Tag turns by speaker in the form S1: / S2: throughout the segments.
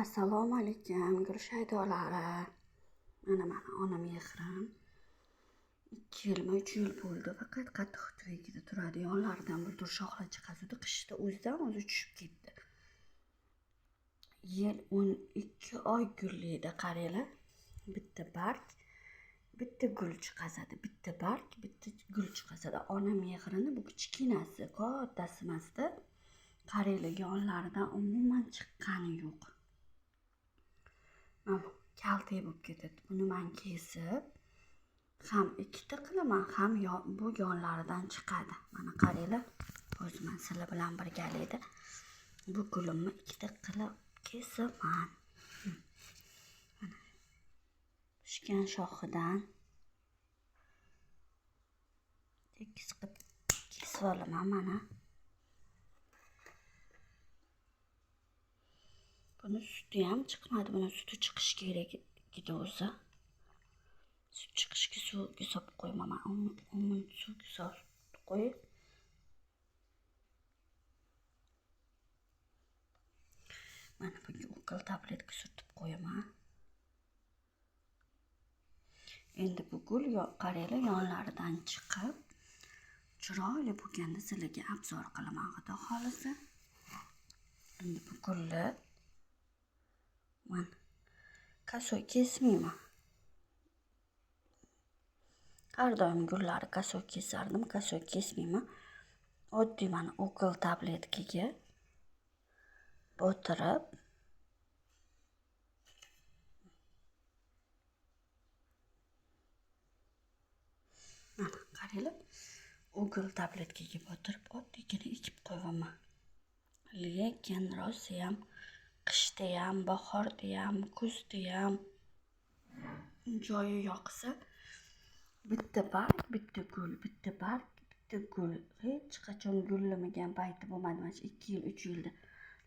S1: Assalomu alaykum, Gulshaydolari. Mana ona mehrim. 2 yilmi 3 yil bo'ldi. Faqat qattiq tuvagida turadi. Yonlaridan bir shoxlar chiqadi. Qishda o'zidan o'zi tushib ketdi. Yil 12 oy gullaydi, qaranglar. Bitta barg, bitta gul chiqazadi. Bitta barg, bitta gul chiqazadi. Ona mehrini bu kichkinasi, kattasi emasda. Qaranglar, yonlaridan umuman chiqqani yo'q. Kaltay bo'lib ketadi. Buni men kesib, ham ikkita qilaman, ham bu yonlaridan chiqadi. Mana qaranglar, o'zim sizlar bilan birgalikda bu gulimni ikkita qilib kesaman. Mana pishgan shoxidan tekis qilib kesib olaman. Mana buni suti ham chiqmadi. Buni suti chiqish kerak edi o'zi. Sut chiqishga suvga solib qo'ymaman. Umuman suvga solib qo'yib. Mana bunga ukol tabletka surtib qo'yaman. Endi bu gul qaranglar, yonlaridan chiqib chiroyli bo'lganda sizlarga obzor qilaman, xudo xolisa. Endi bu gulni men kasoy kesmayman. Har doim gullarni kasoy kesardim, kasoy kesmayman. Oddiy mana ukol tabletkaga botirib mana qaranglar, ukol tabletkaga botirib oddiygina ekib qo'yaman. Lekin rosa ham qishda ham, bahorda ham, kuzda ham joyi yoqsa bitta barg, bitta gul, bitta barg, bitta gul. Hech qachon gullamagan payti bo'lmadi mana 2 yil, 3 yilda.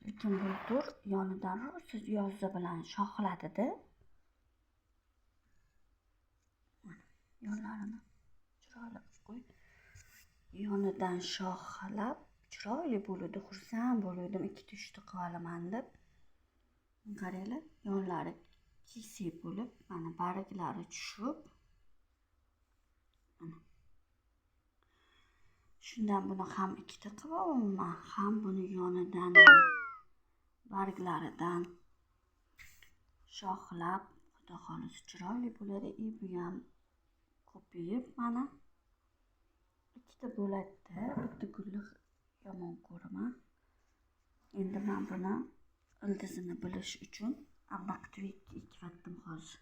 S1: Lekin bultur yonidan rosa yozda bilan shoxladida. Mana yonlarini chiroyli qilib qo'y. Yonidan shoxlab chiroyli bo'ldi, xursand bo'ldim, 2-3 ta qilib olaman deb. Qaranglar, yonlari kesak bo'lib, mana barglari tushib. Mana. Shundan buni ham 2 ta qilib olaman, ham buni yonidan barglaridan shoxlab, xudo xolisa chiroyli bo'ladi. Bu ham ko'payib mana 2 ta bo'ladi. Bitta gulni yomon ko'raman. Endi men buni ildizini bilish uchun anaqa tuvakka ekyaptim hozir.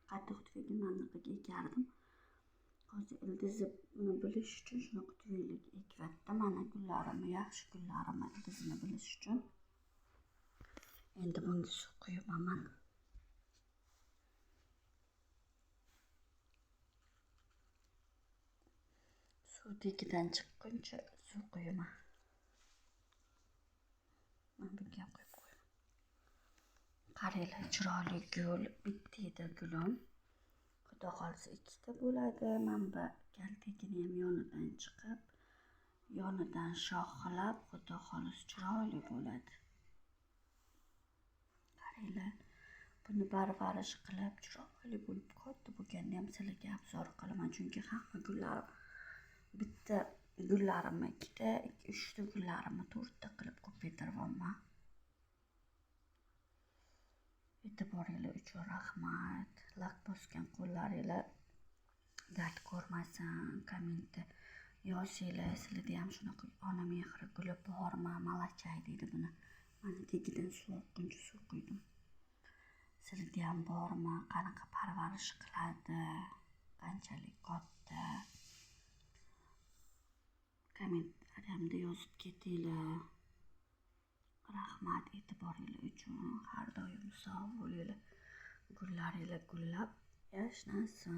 S1: Qattiq tuvakni manaqaga ekardim. Hozir ildizini bilish uchun shunaqa tuvaklarga ekyaptim. Mana gullarimni, yaxshi gullarimni ildizini bilish uchun. Endi bunga suv quyaman. Suv tagidan chiqquncha suv quyaman. Mana bunga qo'yib qo'yaman. Qaranglar, chiroyli gul, bitta edi gulim. Xudo xolisa 2 ta bo'ladi. Mana bu kaltagini ham yonidan chiqib, yonidan shoxlab, xudo xolisa chiroyli bo'ladi. Qaranglar, buni parvarish qilib chiroyli bo'lib katta bo'lganda ham sizlarga obzor qilaman, chunki hamma gullarim bitta gullarimni 2 ta, 3 ta gullarimni 4 ta qilib ko'paytiryapman. E'tiboringlar uchun rahmat. Like bosgan qo'llaringlar dard ko'rmasin. Kommentda yozinglar. Sizlarda ham shunaqa ona mehri guli bormi? Malachay deydi buni. Mana tagidan suv oqquncha suv quydim. Sizlarda ham bormi? Qanaqa parvarish qiladi? Qanchalik katta? Kommentlarda yozib ketinglar. Rahmat e'tiboringlar uchun. Har doim sog' bo'linglar. Gullaringlar gullab yashnasin.